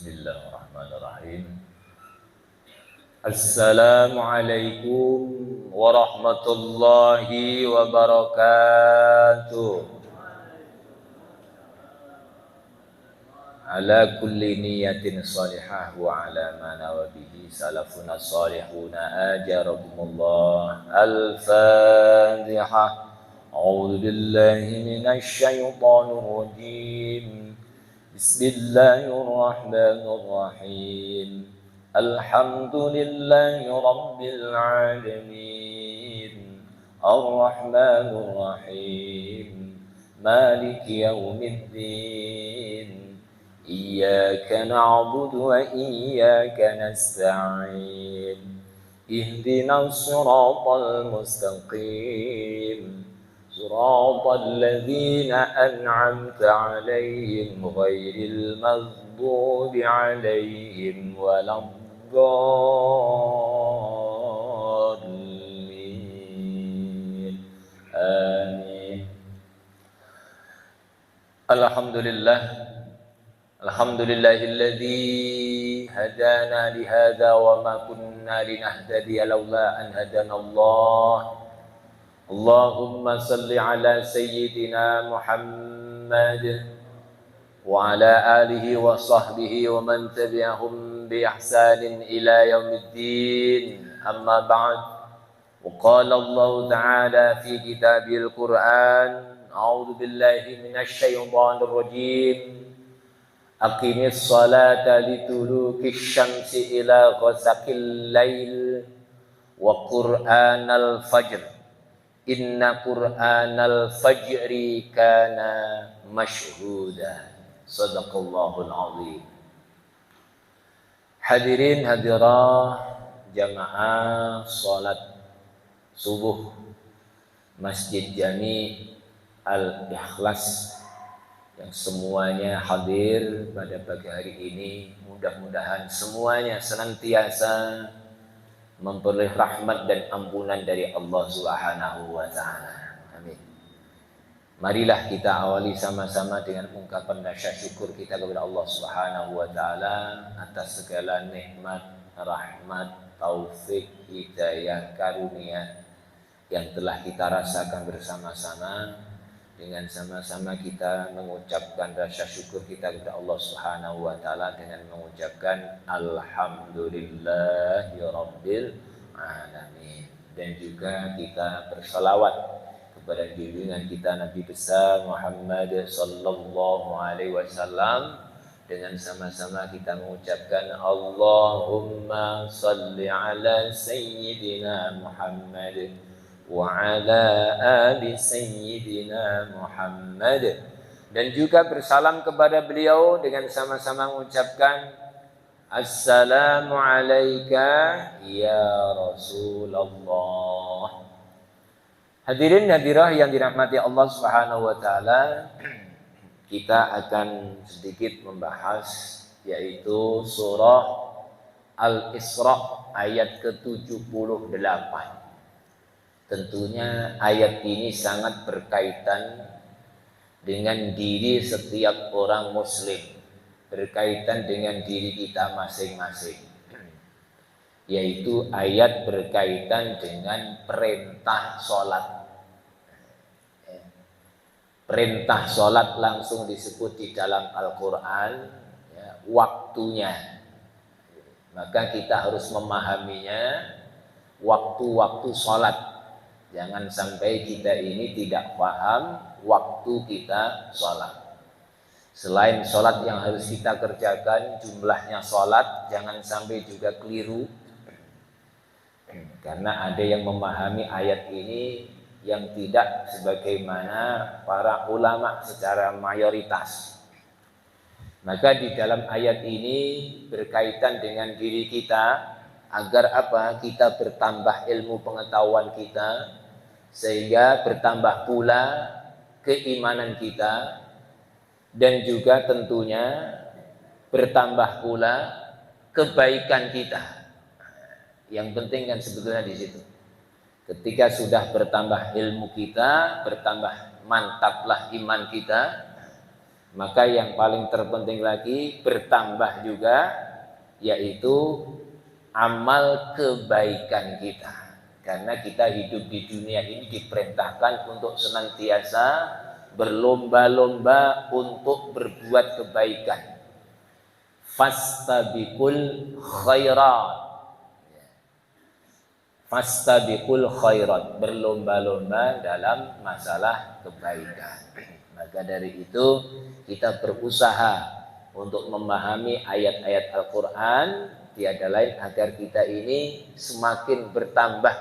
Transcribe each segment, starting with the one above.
Bismillahirrahmanirrahim. Assalamualaikum warahmatullahi wabarakatuh. Ala kulli niyatin salihah wa ala ma nawa bihi salafuna salihuna ajarakumullah. Al-Fatihah. A'udzu billahi minasy syaithanir rajim. Bismillahirrahmanirrahim. Alhamdulillahi rabbil alamin. Ar-Rahmanir Rahim. Maliki yaumiddin. Iyyaka na'budu wa iyyaka nasta'in. Ihdinas siratal mustaqim. Siratal ladzina an'amta 'alaihim ghairil maghdubi 'alaihim waladdallin. Amin. Alhamdulillah. Alhamdulillahilladzi hadana lihadza wa ma kunna linahtadiya laula an hadanallah. Allahumma salli ala sayyidina Muhammad wa ala alihi wa sahbihi wa man tabi'ahum bi ihsanin ila yaumiddin. Amma ba'd. Wa qala Allah ta'ala fi kitabil Qur'an, a'udzu billahi minasy syaithanir rajim. Aqimis salata lidulukish syamsi ila ghasaqil lail wa qur'anal fajr. Inna qur'anal fajri kana masyhuda. Sadaqallahul azim. Hadirin hadirah jamaah salat subuh Masjid Jami Al-Ikhlas yang semuanya hadir pada pagi hari ini, mudah-mudahan semuanya senantiasa memperoleh rahmat dan ampunan dari Allah Subhanahu wa taala. Amin. Marilah kita awali sama-sama dengan ungkapan rasa syukur kita kepada Allah Subhanahu wa taala atas segala nikmat, rahmat, taufik, hidayah, karunia yang telah kita rasakan bersama-sama. Dengan sama-sama kita mengucapkan rasa syukur kita kepada Allah Subhanahu wa taala dengan mengucapkan alhamdulillahi rabbil alamin, dan juga kita bersalawat kepada junjungan kita Nabi besar Muhammad sallallahu alaihi wasallam. Dengan sama-sama kita mengucapkan Allahumma salli ala sayyidina Muhammad wa ala ali sayyidina Muhammad, dan juga bersalam kepada beliau dengan sama-sama mengucapkan assalamu alayka ya Rasulullah. Hadirin hadirah yang dirahmati Allah Subhanahu wa taala, kita akan sedikit membahas yaitu surah Al-Isra ayat ke-78. Tentunya ayat ini sangat berkaitan dengan diri setiap orang muslim, berkaitan dengan diri kita masing-masing, yaitu ayat berkaitan dengan perintah sholat. Perintah sholat langsung disebut di dalam Al-Quran, ya, waktunya. Maka kita harus memahaminya, waktu-waktu sholat. Jangan sampai kita ini tidak paham waktu kita sholat. Selain sholat yang harus kita kerjakan, jumlahnya sholat jangan sampai juga keliru. Karena ada yang memahami ayat ini yang tidak sebagaimana para ulama secara mayoritas. Maka di dalam ayat ini berkaitan dengan diri kita, agar apa? Kita bertambah ilmu pengetahuan kita, sehingga bertambah pula keimanan kita, dan juga tentunya bertambah pula kebaikan kita. Yang penting kan sebetulnya di situ. Ketika sudah bertambah ilmu kita, bertambah mantaplah iman kita, Maka yang paling terpenting lagi bertambah juga, yaitu amal kebaikan kita. Karena kita hidup di dunia ini diperintahkan untuk senantiasa berlomba-lomba untuk berbuat kebaikan. Fastabiqul khairat. Fastabiqul khairat, berlomba-lomba dalam masalah kebaikan. Maka dari itu kita berusaha untuk memahami ayat-ayat Al-Quran, tiada lain agar kita ini semakin bertambah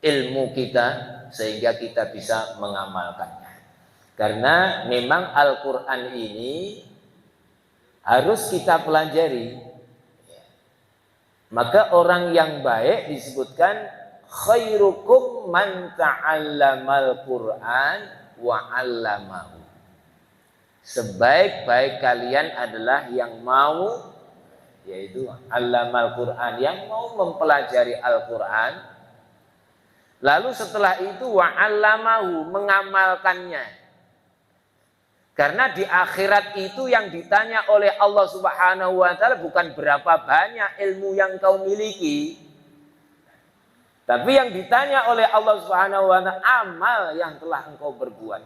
ilmu kita sehingga kita bisa mengamalkannya. Karena memang Al-Quran ini harus kita pelajari. Maka orang yang baik disebutkan khairukum man ta'allamal Qur'an wa 'allamahu. Sebaik-baik kalian adalah yang mau, yaitu 'allamal Qur'an, yang mau mempelajari Al-Qur'an. Lalu setelah itu wa 'allamahu, mengamalkannya. Karena di akhirat itu yang ditanya oleh Allah Subhanahu wa taala bukan berapa banyak ilmu yang kau miliki. Tapi yang ditanya oleh Allah Subhanahu wa taala amal yang telah engkau berbuat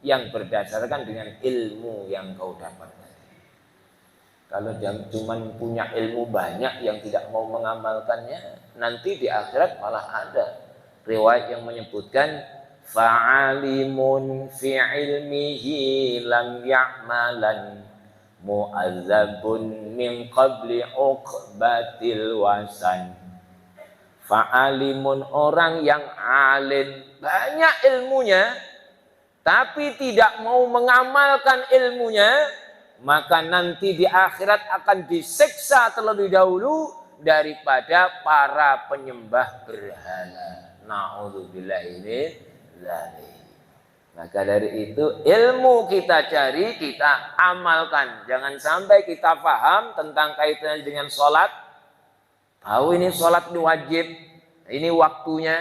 yang berdasarkan dengan ilmu yang kau dapatkan. Kalau cuma punya ilmu banyak yang tidak mau mengamalkannya, nanti di akhirat malah ada riwayat yang menyebutkan fa'alimun fi ilmihi lam ya'malan mu'adzabun min qabli uqbatil wasan. Fa'alimun, orang yang alim, banyak ilmunya tapi tidak mau mengamalkan ilmunya, maka nanti di akhirat akan disiksa terlebih dahulu daripada para penyembah berhala. Na'udzubillahi. Maka dari itu ilmu kita cari, kita amalkan. Jangan sampai kita paham tentang kaitannya dengan sholat, tahu ini sholat ini wajib, ini waktunya,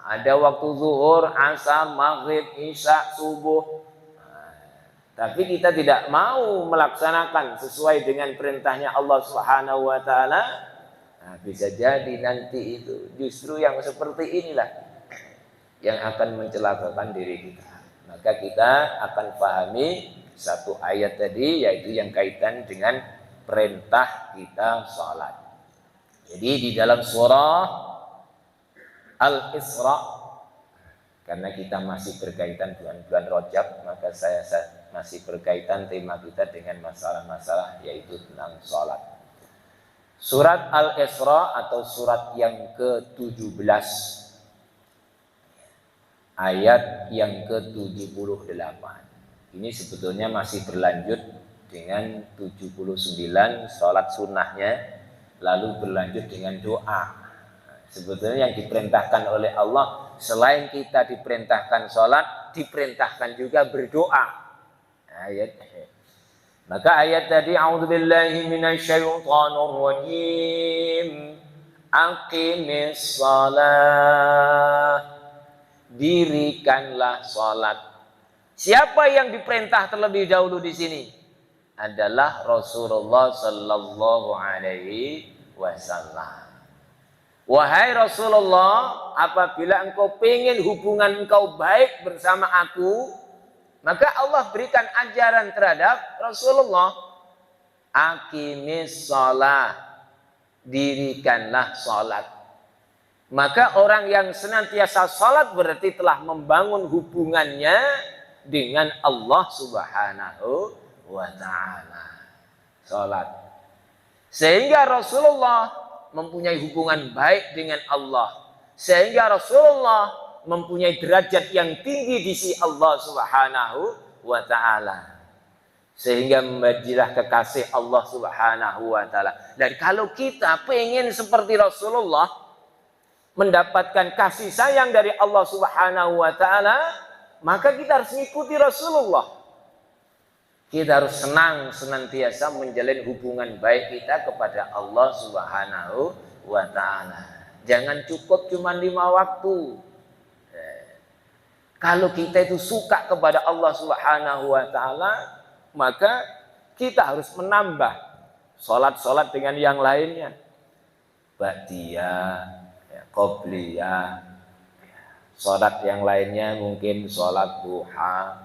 ada waktu zuhur, asar, maghrib, isya, subuh, tapi kita tidak mau melaksanakan sesuai dengan perintahnya Allah Subhanahu wa taala. Bisa jadi nanti itu justru yang seperti inilah yang akan mencelakakan diri kita. Maka kita akan pahami satu ayat tadi, yaitu yang kaitan dengan perintah kita sholat. Jadi di dalam surah Al-Isra, karena kita masih berkaitan dengan bulan Rajab, maka saya masih berkaitan tema kita dengan masalah-masalah yaitu tentang sholat. Surat Al-Isra atau surat yang ke-17, ayat yang ke-78. Ini sebetulnya masih berlanjut dengan 79 sholat sunnahnya, lalu berlanjut dengan doa. Sebetulnya yang diperintahkan oleh Allah, selain kita diperintahkan sholat, diperintahkan juga berdoa. Ayat. Maka ayat tadi, a'udzubillahi minasyaitonir rajim, aqimis shalah, dirikanlah sholat. Siapa yang diperintah terlebih dahulu di sini? Adalah Rasulullah Sallallahu Alaihi Wasallam. Wahai Rasulullah, apabila engkau ingin hubungan engkau baik bersama aku, maka Allah berikan ajaran terhadap Rasulullah. Aqimis sholat, dirikanlah sholat. Maka orang yang senantiasa sholat berarti telah membangun hubungannya dengan Allah Subhanahu wa ta'ala. Sholat. Sehingga Rasulullah mempunyai hubungan baik dengan Allah. Sehingga Rasulullah mempunyai derajat yang tinggi di sisi Allah Subhanahu wa ta'ala. Sehingga menjadilah kekasih Allah Subhanahu wa ta'ala. Dan kalau kita pengen seperti Rasulullah, mendapatkan kasih sayang dari Allah Subhanahu wa ta'ala, maka kita harus mengikuti Rasulullah. Kita harus senantiasa menjalin hubungan baik kita kepada Allah Subhanahu wa ta'ala. Jangan cukup cuma 5 waktu. Kalau kita itu suka kepada Allah Subhanahu wa ta'ala, maka kita harus menambah sholat-sholat dengan yang lainnya. Ba'diyah, ya, qobliyah, sholat yang lainnya mungkin sholat duha,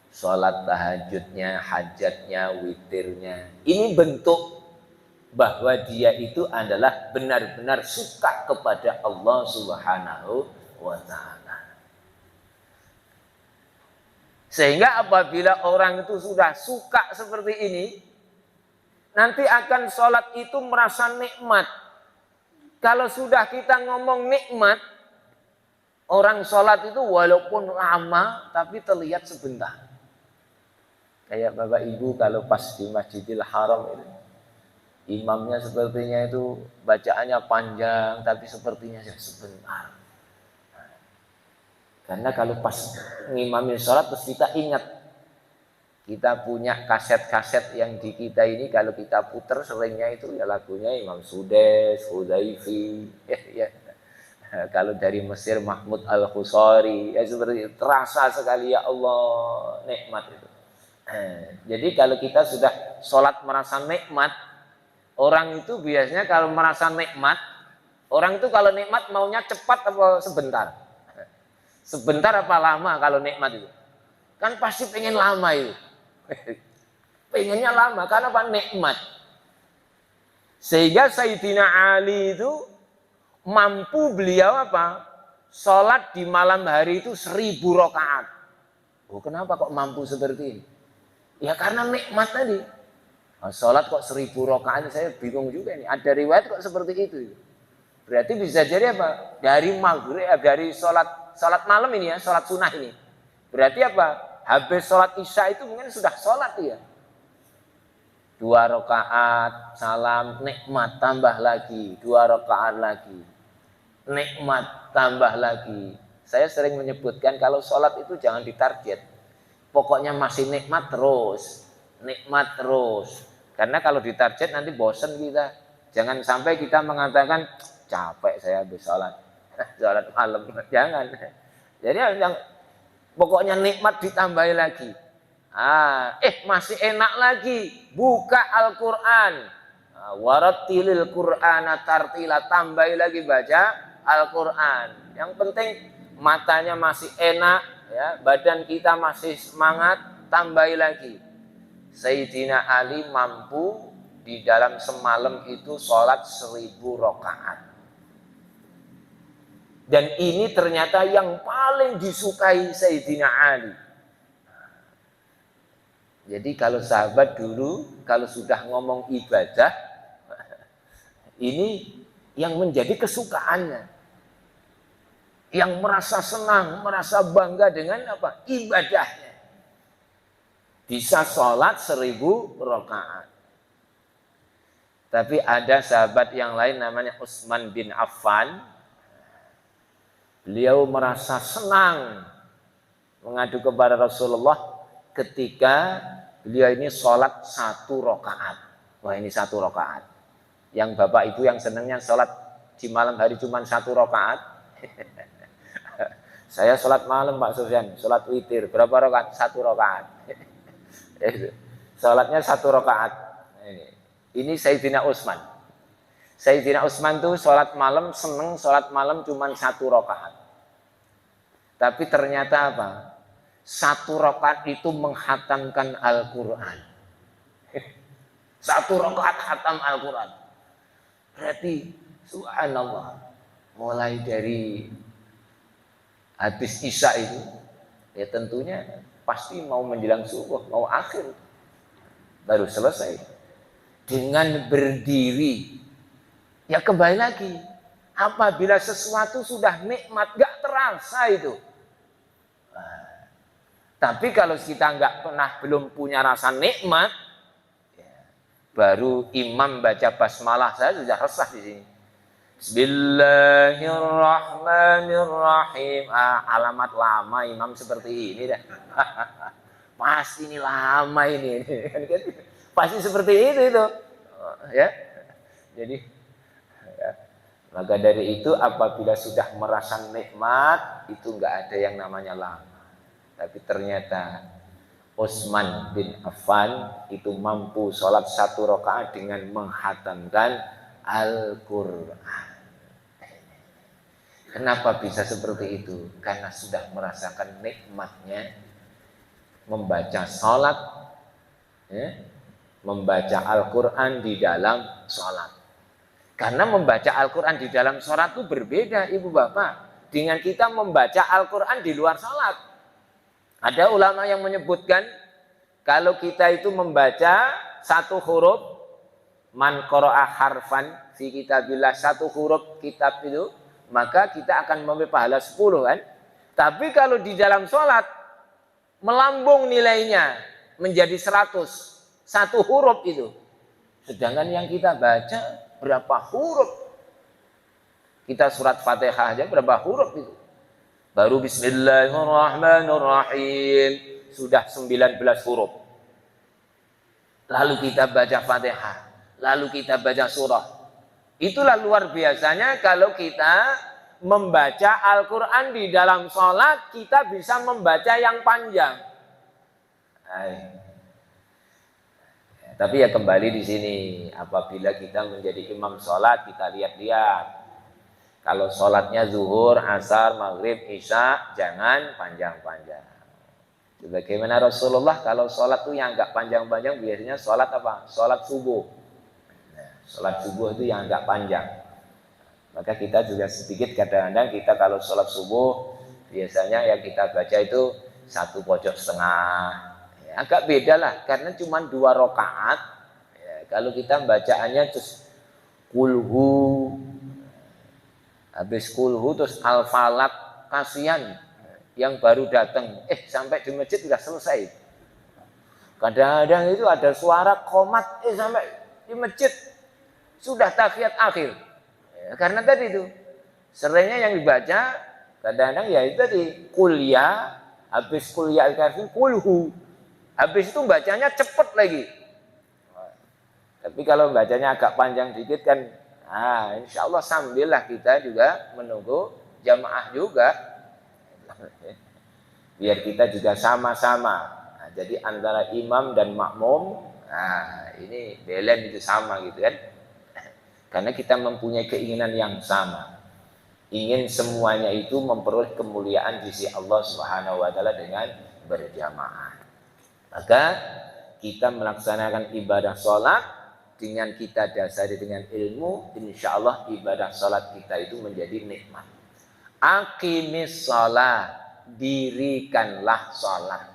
sholat tahajudnya, hajatnya, witirnya. Ini bentuk bahwa dia itu adalah benar-benar suka kepada Allah Subhanahu wa ta'ala. Sehingga apabila orang itu sudah suka seperti ini, nanti akan sholat itu merasa nikmat. Kalau sudah kita ngomong nikmat, orang sholat itu walaupun lama tapi terlihat sebentar. Kayak Bapak Ibu kalau pas di Masjidil Haram itu, imamnya sepertinya itu bacaannya panjang tapi sepertinya sebentar. Karena kalau pas ngimamin sholat terus kita ingat, kita punya kaset-kaset yang di kita ini kalau kita puter seringnya itu ya lagunya Imam Sudes, Hudaifi, ya. Kalau dari Mesir Mahmud Al-Khusari, ya seperti itu. Terasa sekali ya Allah nikmat itu. Jadi kalau kita sudah sholat merasa nikmat, orang itu biasanya kalau merasa nikmat, orang itu kalau nikmat maunya cepat atau sebentar? Sebentar apa lama kalau nikmat itu? Kan pasti pengen lama itu. Pengennya lama karena apa? Nikmat. Sehingga Sayyidina Ali itu mampu beliau apa? Sholat di malam hari itu 1000 rakaat. Oh, kenapa kok mampu seperti ini? Ya karena nikmat tadi. Nah, sholat kok 1000 rakaat, saya bingung juga ini. Ada riwayat kok seperti itu. Berarti bisa jadi apa? Dari maghrib, dari sholat malam ini ya, sholat sunnah ini. Berarti apa? Habis sholat isya itu mungkin sudah sholat ya. 2 rakaat, salam, nikmat, tambah lagi. 2 rakaat lagi. Nikmat, tambah lagi. Saya sering menyebutkan kalau sholat itu jangan ditarget. Pokoknya masih nikmat terus. Nikmat terus. Karena kalau ditarget nanti bosen kita. Jangan sampai kita mengatakan, capek saya habis sholat. Sholat malam. Jangan. Jadi yang pokoknya nikmat ditambahi lagi. Masih enak lagi. Buka Al-Quran. Warattilil Qur'ana tartila. Tambahi lagi baca Al-Quran. Yang penting matanya masih enak, ya, badan kita masih semangat, tambahi lagi. Sayyidina Ali mampu di dalam semalam itu sholat 1000 rakaat. Dan ini ternyata yang paling disukai Sayyidina Ali. Jadi kalau sahabat dulu, kalau sudah ngomong ibadah, ini yang menjadi kesukaannya. Yang merasa senang, merasa bangga dengan apa? Ibadahnya. Bisa sholat 1000 rakaat. Tapi ada sahabat yang lain namanya Utsman bin Affan. Beliau merasa senang mengadu kepada Rasulullah ketika beliau ini sholat 1 rakaat. Wah, ini 1 rakaat. Yang bapak ibu yang senangnya sholat di malam hari cuma 1 rakaat. Saya sholat malam Pak Sufyan, sholat witir. Berapa rakaat? 1 rakaat. Sholatnya 1 rakaat. Ini Sayyidina Utsman. Sayyidina Utsman tuh sholat malam, seneng sholat malam cuma 1 rakaat. Tapi ternyata apa? 1 rakaat itu menghatamkan Al-Quran. 1 rakaat khatam Al-Quran. Berarti subhanallah, mulai dari habis isya itu, ya tentunya pasti mau menjelang subuh, mau akhir, baru selesai. Dengan berdiri, ya kembali lagi, apabila sesuatu sudah nikmat, gak terasa itu. Tapi kalau kita belum punya rasa nikmat, ya, baru imam baca basmalah, saya sudah resah di sini. Bismillahirrahmanirrahim. Alamat lama imam seperti ini dah. Pasti ini lama ini. Pasti seperti itu. Ya. Jadi ya. Maka dari itu apabila sudah merasa nikmat, itu enggak ada yang namanya lama. Tapi ternyata Utsman bin Affan itu mampu sholat 1 rakaat dengan menghatamkan Al-Quran. Kenapa bisa seperti itu? Karena sudah merasakan nikmatnya membaca sholat, ya, membaca Al-Quran di dalam sholat. Karena membaca Al-Quran di dalam sholat itu berbeda, ibu bapak, dengan kita membaca Al-Quran di luar sholat. Ada ulama yang menyebutkan kalau kita itu membaca 1 huruf, man qara'a harfan fi kitabillah, 1 huruf kitab itu, maka kita akan memilih pahala 10 kan. Tapi kalau di dalam sholat melambung nilainya menjadi 100, 1 huruf itu. Sedangkan yang kita baca berapa huruf? Kita surat Fatihah aja berapa huruf itu? Baru Bismillahirrahmanirrahim sudah 19 huruf. Lalu kita baca Fatihah, lalu kita baca surah. Itulah luar biasanya kalau kita membaca Al-Quran di dalam sholat, kita bisa membaca yang panjang. Tapi ya kembali di sini, apabila kita menjadi imam sholat, kita lihat-lihat. Kalau sholatnya zuhur, asar, maghrib, isya, jangan panjang-panjang. Bagaimana Rasulullah kalau sholat tuh yang agak panjang-panjang, biasanya sholat apa? Sholat subuh. Nah, sholat subuh itu yang agak panjang. Maka kita juga sedikit kadang-kadang kita kalau sholat subuh, biasanya yang kita baca itu 1 pojok setengah. Ya, agak beda lah, karena cuma 2 rakaat. Ya, kalau kita bacaannya terus kulhu, habis kulhu terus al-falak, kasihan yang baru datang, sampai di masjid sudah selesai. Kadang-kadang itu ada suara qomat, sampai di masjid sudah tahiyat akhir. Ya, karena tadi itu seringnya yang dibaca kadang-kadang ya itu tadi kuliah, habis kuliah al-kafir kulhu, habis itu bacanya cepet lagi. Tapi kalau bacanya agak panjang dikit kan, insya Allah sambillah kita juga menunggu jamaah juga, biar kita juga sama-sama. Jadi antara imam dan makmum, ini belen itu sama gitu kan. Karena kita mempunyai keinginan yang sama, ingin semuanya itu memperoleh kemuliaan di sisi Allah Subhanahu wa taala dengan berjamaah. Maka kita melaksanakan ibadah sholat dengan kita dasari dengan ilmu, insya Allah ibadah sholat kita itu menjadi nikmat. Aqimis sholat, dirikanlah sholat.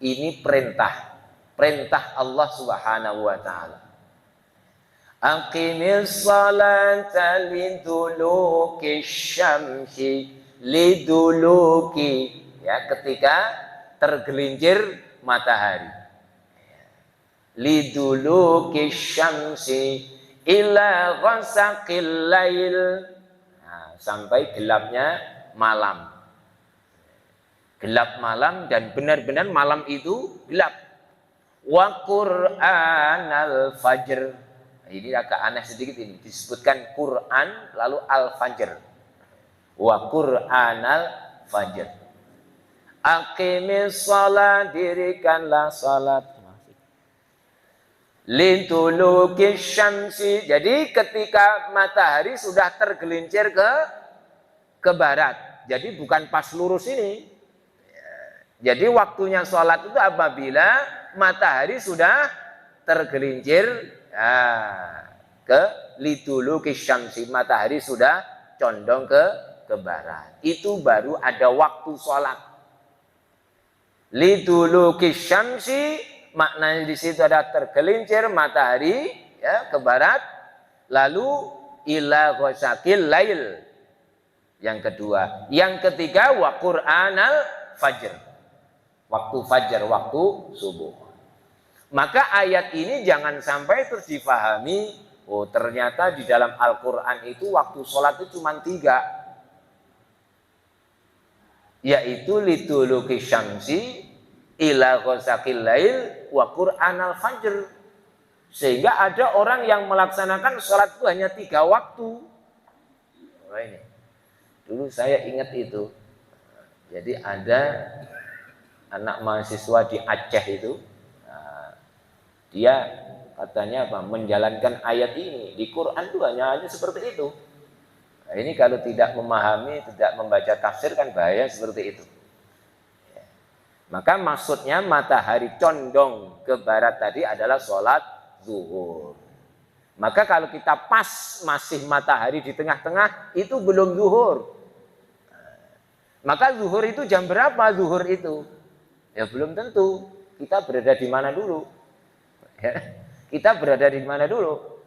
Ini perintah Allah Subhanahu wa taala. Aqimis sholata liduluki syamsi, liduluki, ya, ketika tergelincir matahari. Liduluki syamsi ila ghasaqil lail, sampai gelapnya malam. Gelap malam, dan benar-benar malam itu gelap. Wa Qur'anal fajr. Ini agak aneh sedikit, ini disebutkan Quran lalu al-fajr. Wa Qur'anal fajr. Aqimis shalah, dirikanlah salat. Liduluki syamsi, jadi ketika matahari sudah tergelincir ke barat, jadi bukan pas lurus ini. Jadi waktunya sholat itu apabila matahari sudah tergelincir ke liduluki syamsi, matahari sudah condong ke barat, itu baru ada waktu sholat. Liduluki syamsi maknanya di situ ada tergelincir matahari, ya, ke barat, lalu ila ghasaqil lail. Yang kedua, yang ketiga wa Qur'anal fajr. Waktu fajar, waktu subuh. Maka ayat ini jangan sampai terus difahami, oh ternyata di dalam Al-Qur'an itu waktu sholat itu cuma 3. Yaitu liduluki syamsi ila ghasaqil lail wa Qur'anal fajr. Sehingga ada orang yang melaksanakan sholat itu hanya 3 waktu. Ini dulu saya ingat itu. Jadi ada anak mahasiswa di Aceh itu, nah, dia katanya apa? Menjalankan ayat ini di Quran itu hanya seperti itu. Nah, ini kalau tidak memahami, tidak membaca tafsir kan bahaya seperti itu. Ya. Maka maksudnya matahari condong ke barat tadi adalah sholat zuhur. Maka kalau kita pas masih matahari di tengah-tengah itu belum zuhur. Maka zuhur itu jam berapa zuhur itu? Ya belum tentu. Kita berada di mana dulu? Ya, kita berada di mana dulu?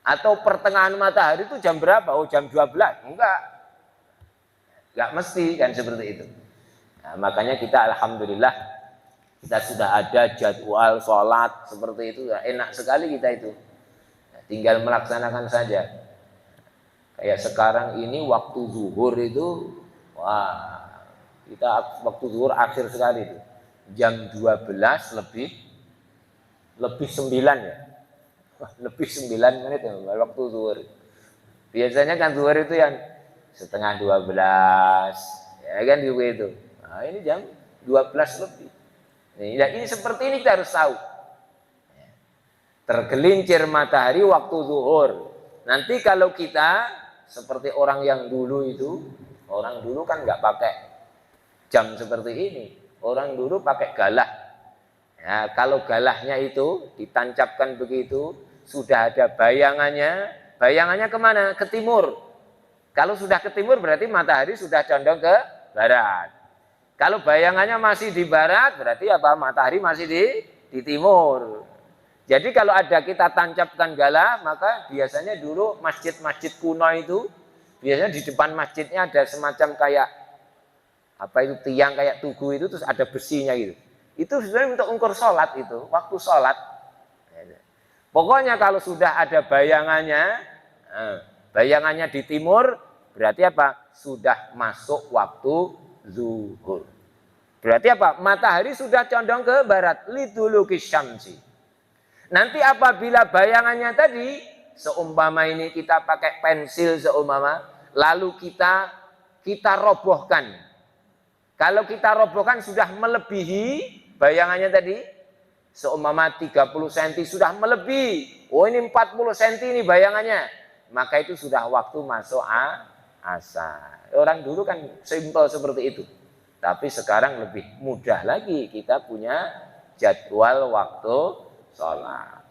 Atau pertengahan matahari itu jam berapa? Oh jam 12. Enggak mesti kan seperti itu. Nah, makanya kita alhamdulillah kita sudah ada jadwal sholat seperti itu. Ya, enak sekali kita itu. Nah, tinggal melaksanakan saja. Kayak sekarang ini waktu zuhur itu, wah, kita waktu zuhur akhir sekali itu. Jam 12 lebih 9 ya. Lebih 9 menit ya, waktu zuhur. Biasanya kan zuhur itu yang setengah 12, ya kan juga itu. Nah, ini jam 12 lebih. Nah, ini seperti ini kita harus tahu. Tergelincir matahari waktu zuhur. Nanti kalau kita seperti orang yang dulu itu, orang dulu kan nggak pakai jam seperti ini. Orang dulu pakai galah. Ya, kalau galahnya itu ditancapkan begitu, sudah ada bayangannya. Bayangannya kemana? Ke timur. Kalau sudah ke timur berarti matahari sudah condong ke barat. Kalau bayangannya masih di barat berarti apa? Matahari masih di timur. Jadi kalau ada kita tancapkan galah, maka biasanya dulu masjid-masjid kuno itu biasanya di depan masjidnya ada semacam kayak apa itu tiang kayak tugu itu terus ada besinya gitu. Itu sebenarnya untuk ukur sholat itu, waktu sholat. Pokoknya kalau sudah ada bayangannya, bayangannya di timur, berarti apa? Sudah masuk waktu zuhur. Berarti apa? Matahari sudah condong ke barat. Liduluki syamsi. Nanti apabila bayangannya tadi, seumpama ini kita pakai pensil seumpama, lalu kita robohkan. Kalau kita robohkan sudah melebihi bayangannya tadi, seumpama 30 cm sudah melebihi. Oh ini 40 cm ini bayangannya. Maka itu sudah waktu masuk asar. Orang dulu kan simpel seperti itu. Tapi sekarang lebih mudah lagi. Kita punya jadwal waktu sholat.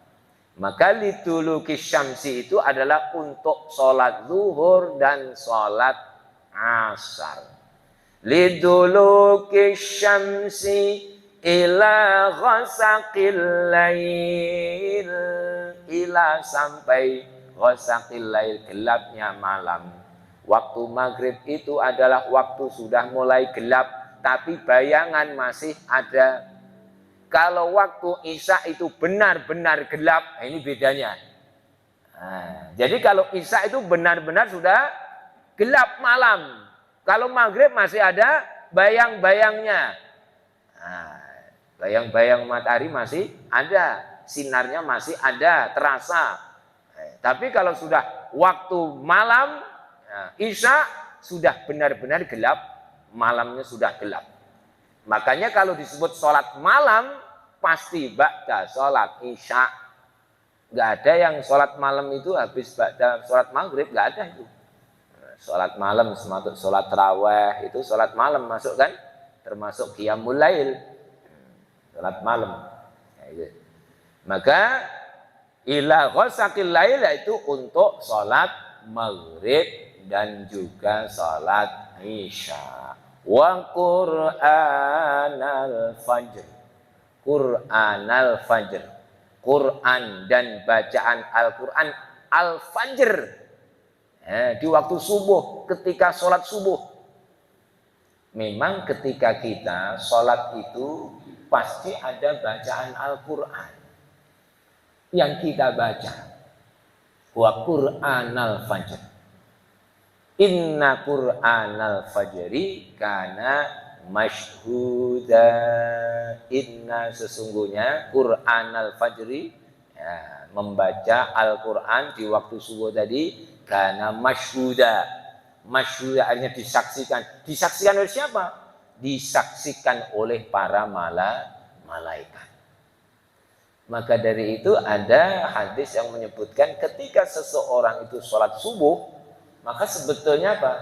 Maka liduluki syamsi itu adalah untuk sholat zuhur dan sholat asar. Liduluki syamsi ila ghasaqil lail, ila sampai ghasaqil lail, gelapnya malam. Waktu maghrib itu adalah waktu sudah mulai gelap tapi bayangan masih ada. Kalau waktu isya itu benar-benar gelap, ini bedanya. Nah, jadi kalau isya itu benar-benar sudah gelap malam. Kalau maghrib masih ada bayang-bayangnya. Nah, bayang-bayang matahari masih ada, sinarnya masih ada, terasa. Tapi kalau sudah waktu malam, isya sudah benar-benar gelap, malamnya sudah gelap. Makanya kalau disebut sholat malam, pasti ba'da sholat isya. Nggak ada yang sholat malam itu habis ba'da sholat maghrib, nggak ada itu. Sholat malam, termasuk sholat tarawih, itu sholat malam masuk kan? Termasuk qiyamul lail, sholat malam. Maka ila ghasaqil lail itu untuk sholat maghrib dan juga sholat isya. Wa Qur'anal fajr. Qur'anal fajr. Quran dan bacaan Al-Quran al-fajr. Di waktu subuh, ketika sholat subuh. Memang ketika kita sholat itu pasti ada bacaan Al-Quran yang kita baca. Wa Qur'anal fajr. Inna Qur'anal fajri kana masyhuda. Inna sesungguhnya Qur'anal fajri, ya, membaca Al-Quran di waktu subuh tadi kana masyhuda. Masyhuda artinya disaksikan. Disaksikan oleh siapa? disaksikan oleh para malaikat. Maka dari itu ada hadis yang menyebutkan ketika seseorang itu sholat subuh, maka sebetulnya apa?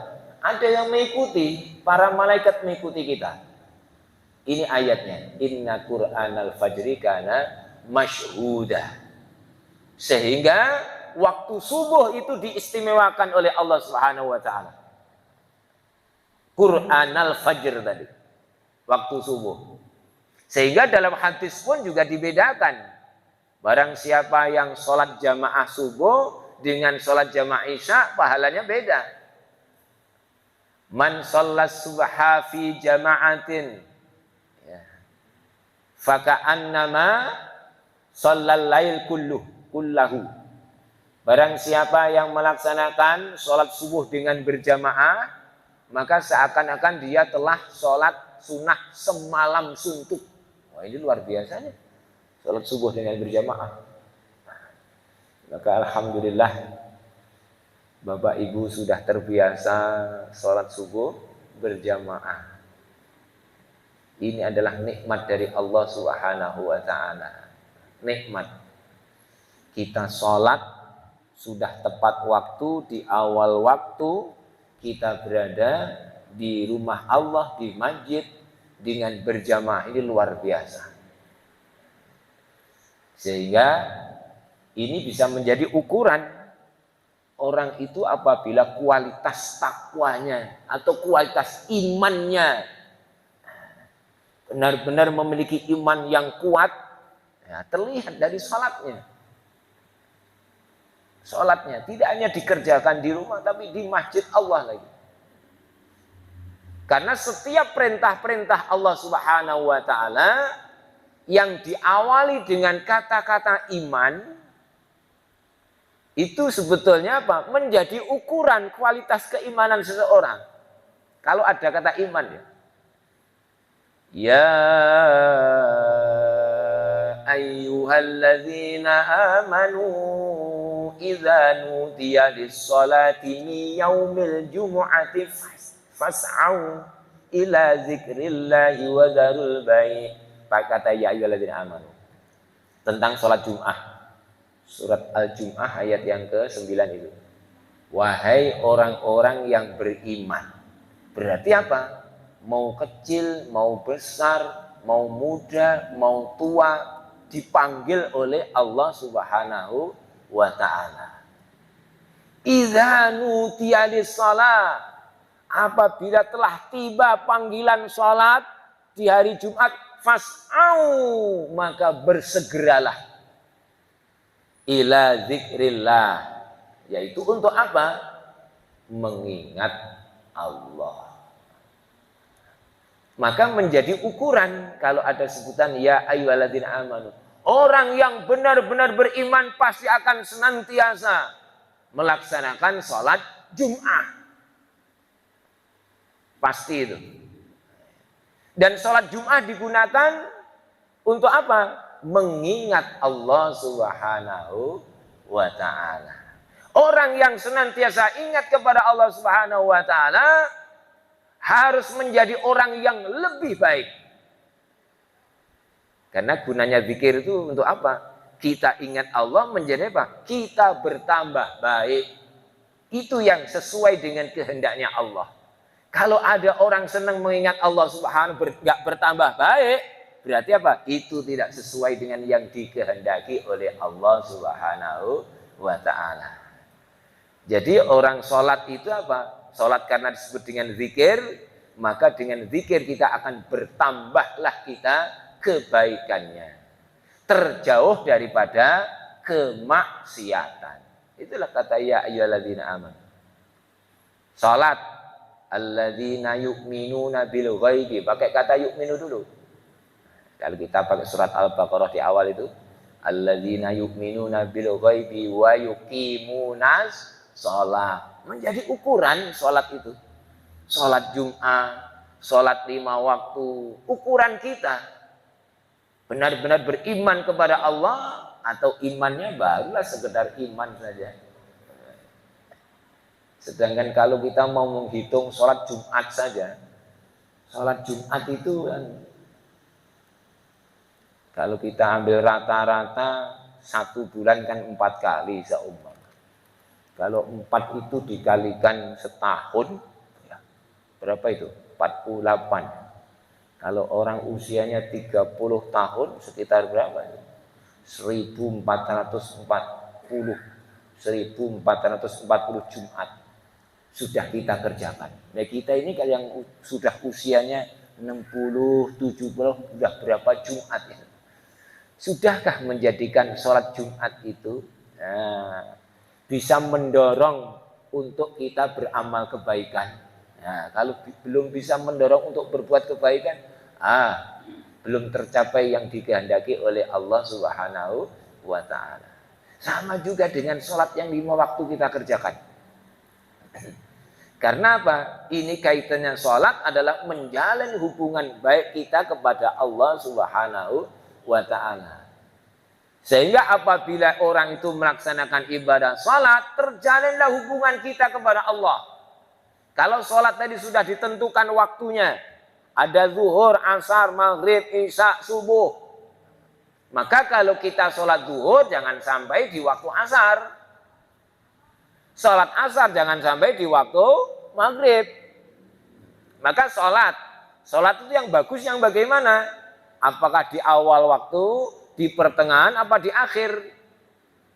Ada yang mengikuti, para malaikat mengikuti kita. Ini ayatnya, inna qur'anal fajri kana masyhuda. Sehingga waktu subuh itu diistimewakan oleh Allah Subhanahu wa taala. Qur'anal fajr tadi, waktu subuh. Sehingga dalam hadis pun juga dibedakan. Barang siapa yang sholat jamaah subuh dengan sholat jamaah isya, pahalanya beda. Man sholat subha fi jama'atin, faka'annama sholal lail kullahu. Barang siapa yang melaksanakan sholat subuh dengan berjamaah, maka seakan-akan dia telah sholat sunnah semalam suntuk. Wah, ini luar biasanya, sholat subuh dengan berjamaah. Maka alhamdulillah Bapak Ibu sudah terbiasa sholat subuh berjamaah. Ini adalah nikmat dari Allah Subhanahu wa taala. Nikmat. Kita sholat sudah tepat waktu, di awal waktu, kita berada di rumah Allah, di masjid dengan berjamaah. Ini luar biasa. Sehingga ini bisa menjadi ukuran orang itu apabila kualitas takwanya atau kualitas imannya benar-benar memiliki iman yang kuat, ya, terlihat dari sholatnya. Sholatnya tidak hanya dikerjakan di rumah, tapi di masjid Allah lagi. Karena setiap perintah-perintah Allah Subhanahu wa taala yang diawali dengan kata-kata iman, itu sebetulnya apa? Menjadi ukuran kualitas keimanan seseorang. Kalau ada kata iman, ya. Ya ayyuhalladzina amanu idza nudiya lis-salati min yaumil jumu'ati fas'au ila dzikrillahi wa dzarul bai'. Kata ya ayyuhalladzina amanu tentang salat Jumat, surat Al-Jum'ah ayat yang ke-9 itu. Wahai orang-orang yang beriman. Berarti apa? Mau kecil, mau besar, mau muda, mau tua, dipanggil oleh Allah Subhanahu wa ta'ala. Idza nudiya lis-shalah, apabila telah tiba panggilan salat di hari Jumat, fas'au, maka bersegeralah ila zikrillah, yaitu untuk apa? Mengingat Allah. Maka menjadi ukuran kalau ada sebutan ya ayyuhalladzina amanu. Orang yang benar-benar beriman pasti akan senantiasa melaksanakan sholat Jum'ah. Pasti itu. Dan sholat Jum'ah digunakan untuk apa? Mengingat Allah Subhanahu wa ta'ala. Orang yang senantiasa ingat kepada Allah Subhanahu wa ta'ala harus menjadi orang yang lebih baik. Karena gunanya zikir itu untuk apa? Kita ingat Allah menjadi apa? Kita bertambah baik. Itu yang sesuai dengan kehendaknya Allah. Kalau ada orang senang mengingat Allah Subhanahu nggak bertambah baik, berarti apa? Itu tidak sesuai dengan yang dikehendaki oleh Allah Subhanahu wa ta'ala. Jadi orang sholat itu apa? Sholat karena disebut dengan zikir, maka dengan zikir kita akan bertambahlah kita kebaikannya. Terjauh daripada kemaksiatan. Itulah kata ya ayyuhalladzina amanu. Sholat alladzina yu'minuna bil ghaibi. Pakai kata yu'minu dulu. Kalau kita pakai surat Al-Baqarah di awal itu, alladzina yu'minuna bil ghaibi wa yuqimunas sholat. Menjadi ukuran sholat itu. Sholat Jum'ah, sholat 5 waktu. Ukuran kita benar-benar beriman kepada Allah, atau imannya barulah sekedar iman saja. Sedangkan kalau kita mau menghitung sholat Jumat saja, Sholat Jumat itu kan, kalau kita ambil rata-rata 1 bulan kan 4 kali seumpama. Kalau 4 itu dikalikan setahun, ya, berapa itu? 48. Kalau orang usianya 30 tahun, sekitar berapa? 1440. 1440 Jumat sudah kita kerjakan. Nah kita ini yang sudah usianya 60, 70, sudah berapa Jumat ya? Sudahkah menjadikan sholat Jumat itu bisa mendorong untuk kita beramal kebaikan? Nah, kalau belum bisa mendorong untuk berbuat kebaikan, belum tercapai yang dikehendaki oleh Allah Subhanahu wa Ta'ala. Sama juga dengan sholat yang 5 waktu kita kerjakan. Karena apa? Ini kaitannya sholat adalah menjalin hubungan baik kita kepada Allah Subhanahu wa Ta'ala. Sehingga apabila orang itu melaksanakan ibadah sholat, terjalinlah hubungan kita kepada Allah. Kalau sholat tadi sudah ditentukan waktunya, ada zuhur, asar, maghrib, isya, subuh, maka kalau kita sholat zuhur jangan sampai di waktu asar. Sholat asar jangan sampai di waktu maghrib. Maka sholat itu yang bagus yang bagaimana? Apakah di awal waktu, di pertengahan, apa di akhir?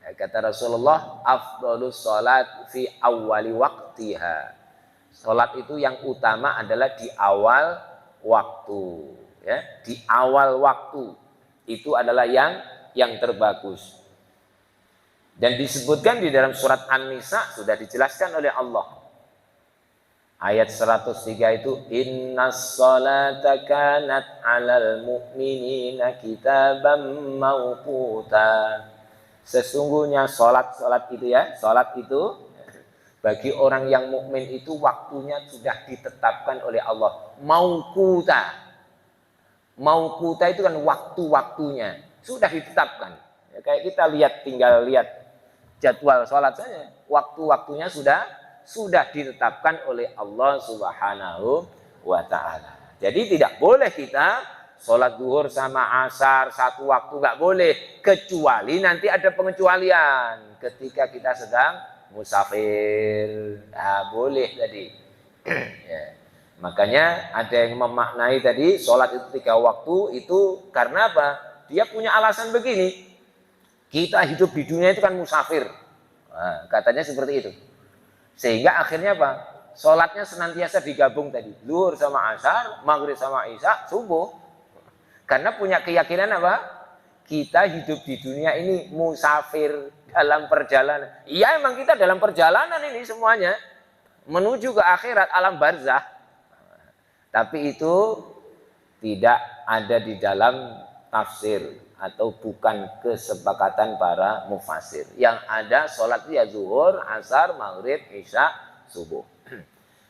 Ya, kata Rasulullah, afdhalus sholat fi awwali waqtiha. Sholat itu yang utama adalah di awal waktu. Ya, di awal waktu itu adalah yang terbagus. Dan disebutkan di dalam surat An-Nisa sudah dijelaskan oleh Allah. Ayat 103 itu innas sholata kanat 'alal mu'minina kitaban mawquta. Sesungguhnya salat itu ya, salat itu bagi orang yang mukmin itu waktunya sudah ditetapkan oleh Allah. Mawquta. Mawquta itu kan waktu-waktunya sudah ditetapkan. Ya, kayak kita tinggal lihat jadwal sholat saja, waktu-waktunya sudah ditetapkan oleh Allah Subhanahu wa Ta'ala. Jadi tidak boleh kita sholat zuhur sama asar satu waktu, nggak boleh, kecuali nanti ada pengecualian ketika kita sedang musafir. Nah, boleh tadi. Ya. Makanya ada yang memaknai tadi sholat itu 3 waktu itu karena apa? Dia punya alasan begini. Kita hidup di dunia itu kan musafir. Nah, katanya seperti itu. Sehingga akhirnya apa? Sholatnya senantiasa digabung tadi. Zuhur sama asar, maghrib sama isya, subuh. Karena punya keyakinan apa? Kita hidup di dunia ini musafir dalam perjalanan. Iya emang kita dalam perjalanan ini semuanya. Menuju ke akhirat alam barzah. Tapi itu tidak ada di dalam tafsir. Atau bukan kesepakatan para mufasir. Yang ada sholat ya zuhur, asar, maghrib, isya, subuh.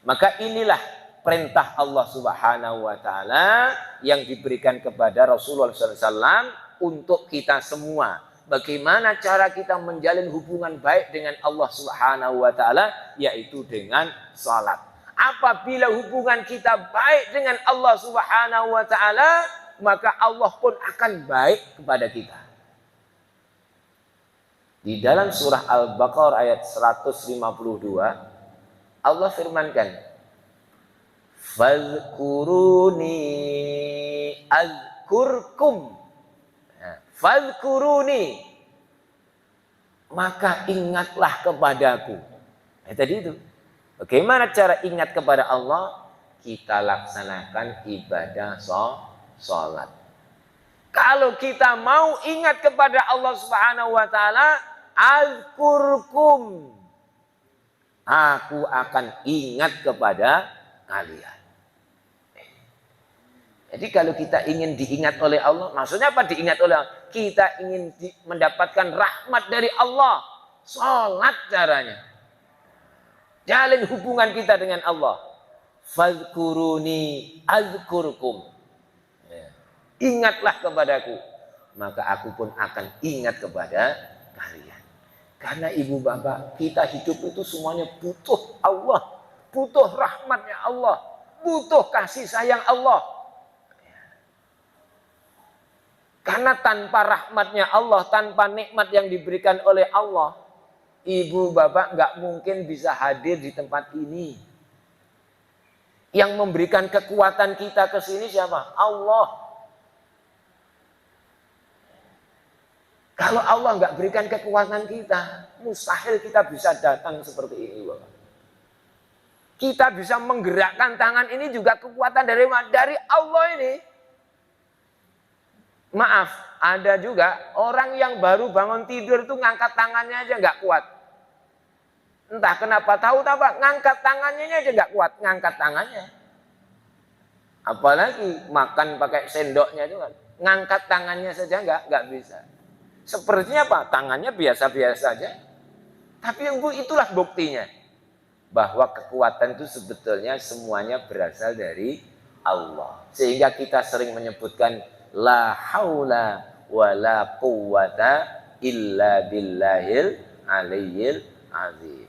Maka inilah perintah Allah Subhanahu wa Ta'ala yang diberikan kepada Rasulullah SAW untuk kita semua. Bagaimana cara kita menjalin hubungan baik dengan Allah Subhanahu wa Ta'ala, yaitu dengan sholat. Apabila hubungan kita baik dengan Allah Subhanahu wa Ta'ala, maka Allah pun akan baik kepada kita. Di dalam surah Al-Baqarah ayat 152, Allah firmankan, "Fadhkuruni azkurkum." Fadhkuruni, maka ingatlah kepadaku. Tadi itu. Bagaimana cara ingat kepada Allah? Kita laksanakan ibadah sholat. Kalau kita mau ingat kepada Allah Subhanahu wa Ta'ala, azkurkum, aku akan ingat kepada kalian. Jadi kalau kita ingin diingat oleh Allah, maksudnya apa diingat oleh Allah? Kita ingin mendapatkan rahmat dari Allah. Sholat caranya. Jalin hubungan kita dengan Allah. Fadhkuruni azkurkum. Ingatlah kepadaku, maka aku pun akan ingat kepada kalian. Karena ibu bapak, kita hidup itu semuanya butuh Allah, butuh rahmatnya Allah. butuh kasih sayang Allah. Karena tanpa rahmatnya Allah, tanpa nikmat yang diberikan oleh Allah, ibu bapak nggak mungkin bisa hadir di tempat ini. Yang memberikan kekuatan kita ke sini siapa? Allah. Kalau Allah nggak berikan kekuatan kita, mustahil kita bisa datang seperti ini, bapak. Kita bisa menggerakkan tangan ini juga kekuatan dari Allah ini. Maaf, ada juga orang yang baru bangun tidur itu ngangkat tangannya aja nggak kuat. Entah kenapa, tahu apa, ngangkat tangannya aja nggak kuat, ngangkat tangannya. Apalagi makan pakai sendoknya juga, ngangkat tangannya saja nggak bisa. Sepertinya apa? Tangannya biasa-biasa aja. Tapi itulah buktinya bahwa kekuatan itu sebetulnya semuanya berasal dari Allah. Sehingga kita sering menyebutkan la haula wala quwwata illa billahil aliyyil azim.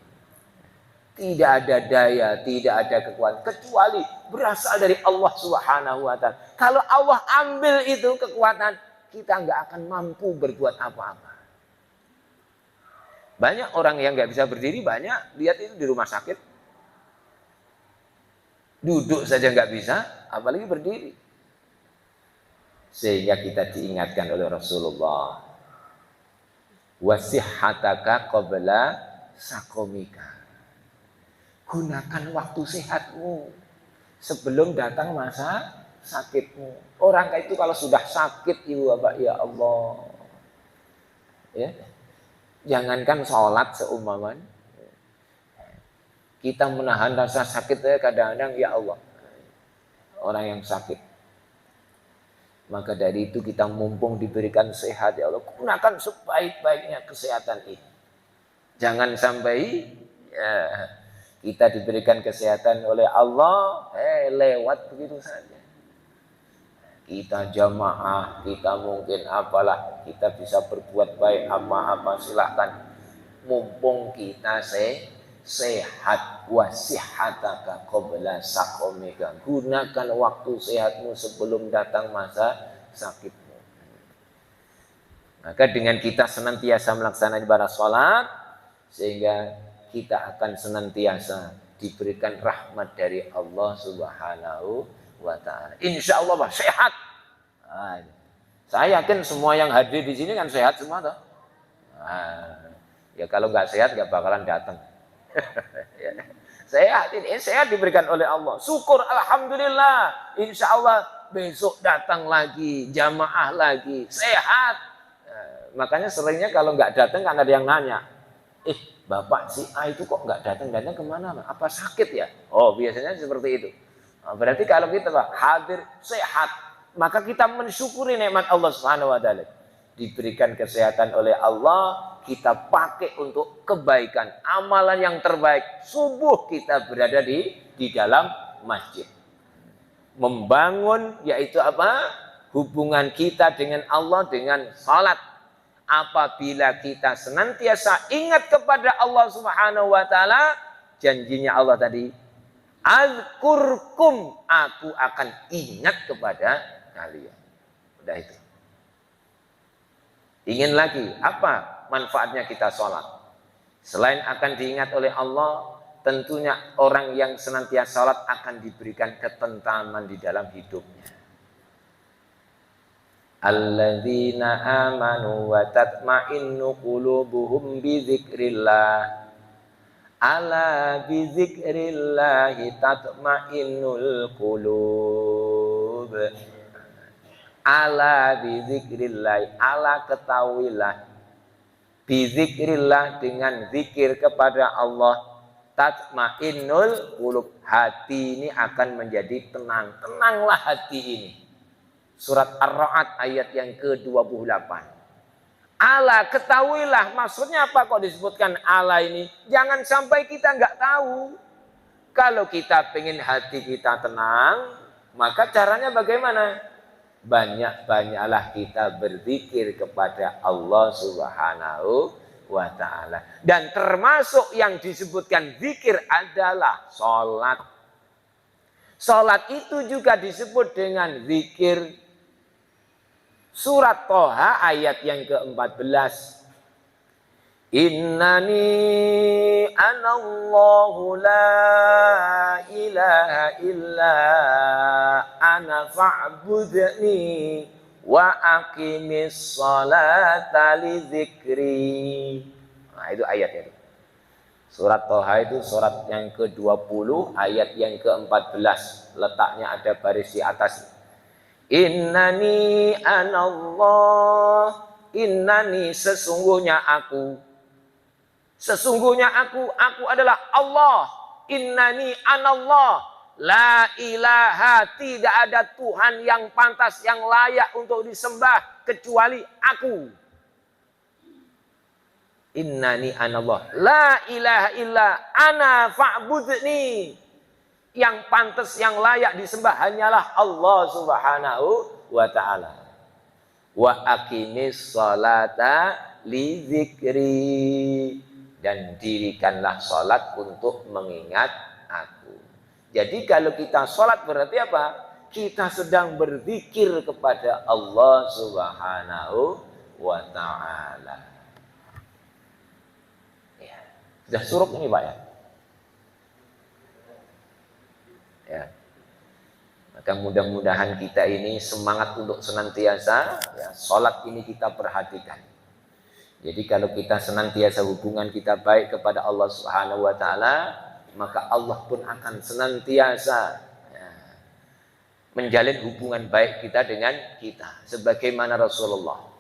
Tidak ada daya, tidak ada kekuatan kecuali berasal dari Allah Subhanahu wa taala. Kalau Allah ambil itu kekuatan, kita nggak akan mampu berbuat apa-apa. Banyak orang yang nggak bisa berdiri, banyak lihat itu di rumah sakit. Duduk saja nggak bisa, apalagi berdiri. Sehingga kita diingatkan oleh Rasulullah, wasihhataka qabla sakomika. Gunakan waktu sehatmu sebelum datang masa sakitmu. Orang kayak itu kalau sudah sakit, ibu bapak, ya Allah, ya, jangankan sholat seumpamanya, kita menahan rasa sakit kadang-kadang, ya Allah, orang yang sakit. Maka dari itu kita mumpung diberikan sehat, ya Allah, gunakan sebaik-baiknya kesehatan ini. Jangan sampai kita diberikan kesehatan oleh Allah, lewat begitu saja. Kita jamaah, kita mungkin apalah, kita bisa berbuat baik apa-apa, silahkan. Mumpung kita sehat, wasihhataka qabla sakomika. Gunakan waktu sehatmu sebelum datang masa sakitmu. Maka dengan kita senantiasa melaksanakan ibadah sholat, sehingga kita akan senantiasa diberikan rahmat dari Allah Subhanahu wa ta'ala. Insya Allah sehat. Nah, saya yakin semua yang hadir di sini kan sehat semua toh. Nah, ya kalau nggak sehat nggak bakalan datang. Sehat, ini sehat diberikan oleh Allah. Syukur, alhamdulillah. Insya Allah besok datang lagi, jamaah lagi, sehat. Nah, makanya seringnya kalau nggak datang kan ada yang nanya, Bapak si A itu kok nggak datang-datang kemana? Apa sakit ya? Oh, biasanya seperti itu. Nah, berarti kalau kita hadir sehat, maka kita mensyukuri nikmat Allah Subhanahu wa taala. Diberikan kesehatan oleh Allah, kita pakai untuk kebaikan, amalan yang terbaik. Subuh kita berada di dalam masjid. Membangun yaitu apa? Hubungan kita dengan Allah dengan salat. Apabila kita senantiasa ingat kepada Allah Subhanahu wa taala, janjinya Allah tadi, azkurkum, aku akan ingat kepada kalian. Udah itu. Ingin lagi apa manfaatnya kita sholat? Selain akan diingat oleh Allah, tentunya orang yang senantiasa sholat akan diberikan ketentraman di dalam hidupnya. Alladzina amanu wa tatma'innu qulubuhum bi dzikrillah. Ala bi dzikrillah tatma'innul qulub. Ala bi dzikrillah, ala ketahuilah, bi dzikrillah dengan zikir kepada Allah, tatmainnul qulub, hati ini akan menjadi tenang. Tenanglah hati ini. Surat Ar-Ra'd ayat yang ke-28. Ala ketahuilah, maksudnya apa kok disebutkan ala ini? Jangan sampai kita nggak tahu. Kalau kita pengen hati kita tenang, maka caranya bagaimana? Banyak-banyaklah kita berzikir kepada Allah Subhanahu wa ta'ala. Dan termasuk yang disebutkan zikir adalah sholat. Salat itu juga disebut dengan zikir. Surat Toha ayat yang ke-14. Innani anallahu la ilaha illa ana fa'budni wa aqimis salata li dzikri. Nah, itu ayatnya itu. Surat Toha itu surat yang ke-20 ayat yang ke-14. Letaknya ada baris di atas. Innani anallah, innani sesungguhnya aku adalah Allah. Innani anallah, la ilaha, tidak ada Tuhan yang pantas, yang layak untuk disembah kecuali aku. Innani anallah, la ilaha illa ana fa'budni. Yang pantas, yang layak disembah hanyalah Allah Subhanahu wa ta'ala. Wa aqimis salata li dzikri, dan dirikanlah salat untuk mengingat aku. Jadi kalau kita salat berarti apa? Kita sedang berzikir kepada Allah Subhanahu wa ta'ala. Ya. Sudah suruh ini Pak ya? Ya. Maka mudah-mudahan kita ini semangat untuk senantiasa ya, sholat ini kita perhatikan. Jadi kalau kita senantiasa hubungan kita baik kepada Allah Subhanahu wa ta'ala, maka Allah pun akan senantiasa ya, menjalin hubungan baik kita dengan kita. Sebagaimana Rasulullah,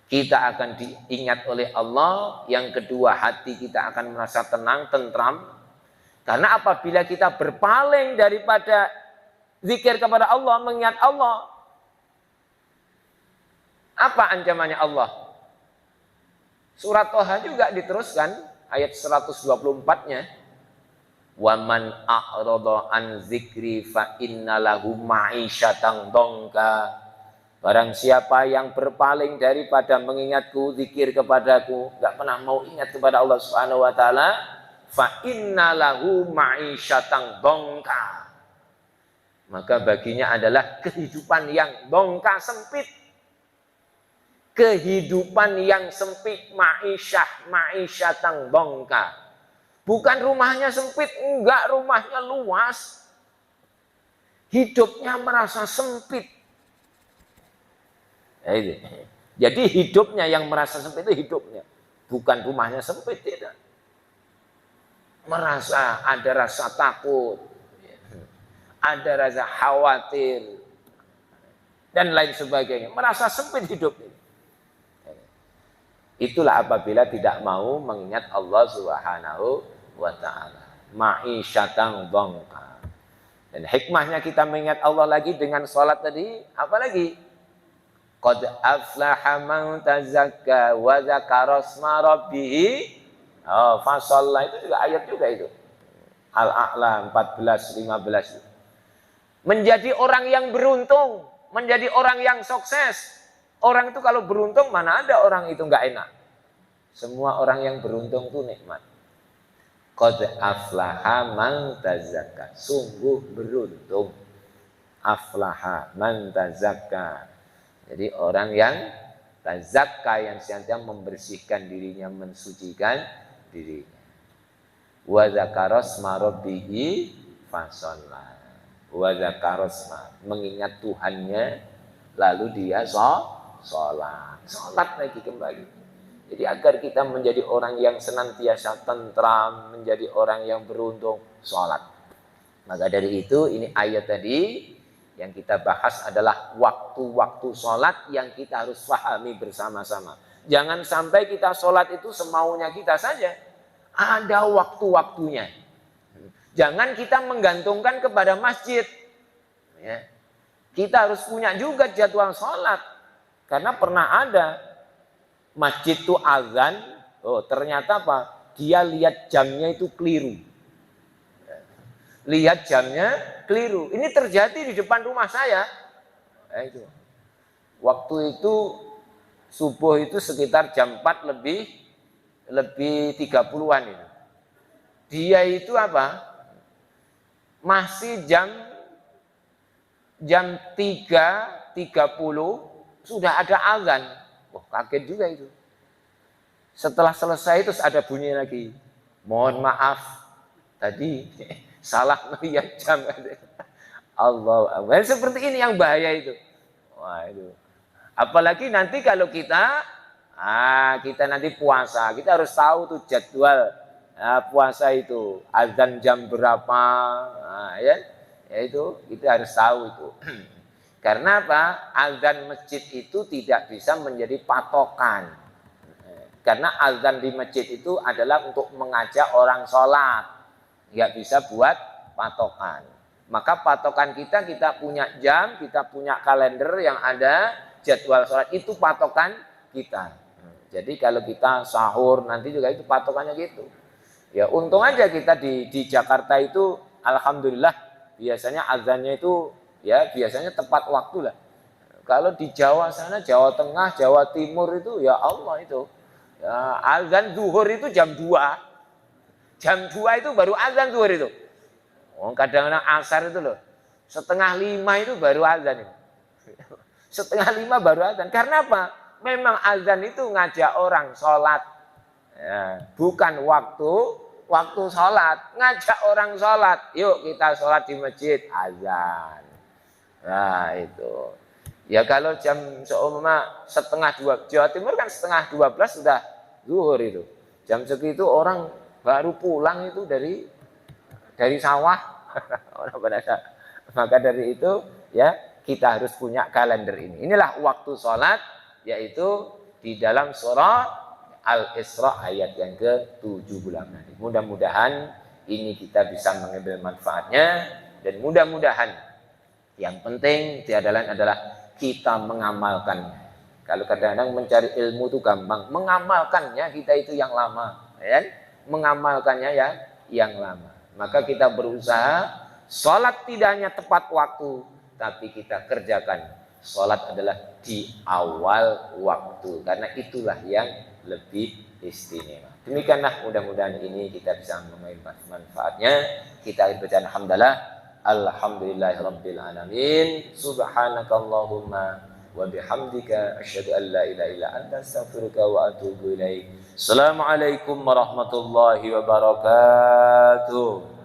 kita akan diingat oleh Allah. Yang kedua, hati kita akan merasa tenang, tentram. Karena apabila kita berpaling daripada zikir kepada Allah, mengingat Allah, apa ancamannya Allah? Surat Toha juga diteruskan ayat 124-nya. Wa man a'rada an zikri fa innalahu ma'isyatan dongka. Barang siapa yang berpaling daripada mengingatku, zikir kepadaku, enggak pernah mau ingat kepada Allah Subhanahu wa taala, fa innalahu ma'isyatan dongka, maka baginya adalah kehidupan yang dongka, sempit. Kehidupan yang sempit, ma'isyatan dongka. Bukan rumahnya sempit, enggak, rumahnya luas. Hidupnya merasa sempit. Jadi hidupnya yang merasa sempit itu hidupnya, bukan rumahnya sempit, tidak. Merasa ada rasa takut, ada rasa khawatir, dan lain sebagainya. Merasa sempit hidup ini. Itulah apabila tidak mau mengingat Allah Subhanahu wa ta'ala. Ma'isyatan dongka. Dan hikmahnya kita mengingat Allah lagi dengan sholat tadi, apa lagi? Qad aflaha man tazakka wa dzakara asma rabbih. Oh, fasallah itu juga ayat juga itu. Al-A'la 14-15. Menjadi orang yang beruntung, menjadi orang yang sukses. Orang itu kalau beruntung, mana ada orang itu enggak enak. Semua orang yang beruntung itu nikmat. Qad aflaha man tazakka. Sungguh beruntung. Aflaha man tazakka. Jadi orang yang tazakka, yang senantiasa membersihkan dirinya, mensucikan dirinya. Wa dzakara asma rabbih fasalla. Wa dzakara asma, mengingat Tuhannya, lalu dia sholat lagi kembali. Jadi agar kita menjadi orang yang senantiasa tentram, menjadi orang yang beruntung, sholat. Maka dari itu ini ayat tadi yang kita bahas adalah waktu-waktu sholat yang kita harus pahami bersama-sama. Jangan sampai kita sholat itu semaunya kita saja. Ada waktu-waktunya. Jangan kita menggantungkan kepada masjid. Ya. Kita harus punya juga jadwal sholat. Karena pernah ada masjid itu azan. Oh, ternyata apa? Dia lihat jamnya itu keliru. Lihat jamnya keliru. Ini terjadi di depan rumah saya. Itu. Waktu itu subuh itu sekitar jam 4 lebih 30-an itu. Dia itu apa? masih jam 3.30 sudah ada azan. Wah, kaget juga itu. Setelah selesai terus ada bunyi lagi. Mohon maaf, tadi salah melihat jam. Allah, seperti ini yang bahaya itu. Wah itu. Apalagi nanti kalau kita nanti puasa, kita harus tahu tuh jadwal puasa itu, azan jam berapa, ya itu kita harus tahu itu. Karena apa? Azan masjid itu tidak bisa menjadi patokan. Karena azan di masjid itu adalah untuk mengajak orang sholat, nggak bisa buat patokan. Maka patokan kita punya jam, kita punya kalender yang ada jadwal sholat, itu patokan kita. Jadi kalau kita sahur nanti juga itu patokannya gitu. Ya untung aja kita di Jakarta itu alhamdulillah biasanya azannya itu ya biasanya tepat waktu lah. Kalau di Jawa sana, Jawa Tengah, Jawa Timur itu ya Allah itu. Ya, azan zuhur itu jam 2. Jam 2 itu baru azan zuhur itu. Oh, kadang-kadang asar itu loh. 4:30 itu baru azan itu. 4:30 baru azan. Karena apa? Memang azan itu ngajak orang sholat. Ya, bukan waktu sholat. Ngajak orang sholat. Yuk kita sholat di masjid. Azan. Nah itu. Ya kalau jam seumpama 1:30. Jawa Timur kan 11:30 sudah zuhur itu. Jam segitu orang baru pulang itu dari sawah. Orang pada. Maka dari itu ya kita harus punya kalender ini. Inilah waktu sholat, yaitu di dalam surah Al-Isra ayat yang ke-17. Mudah-mudahan ini kita bisa mengambil manfaatnya, dan mudah-mudahan yang penting tiada lain adalah kita mengamalkannya. Kalau kadang-kadang mencari ilmu itu gampang, mengamalkannya kita itu yang lama, ya? Mengamalkannya yang lama. Maka kita berusaha sholat tidak hanya tepat waktu, tapi kita kerjakan sholat adalah di awal waktu, karena itulah yang lebih istimewa. Demikianlah, mudah-mudahan ini kita bisa mengambil manfaatnya. Kita baca alhamdulillah, alhamdulillahirabbil alamin, subhanakallahumma wa bihamdika asyhadu an la ilaha illa anta astaghfiruka wa atubu ilaik. Assalamualaikum warahmatullahi wabarakatuh.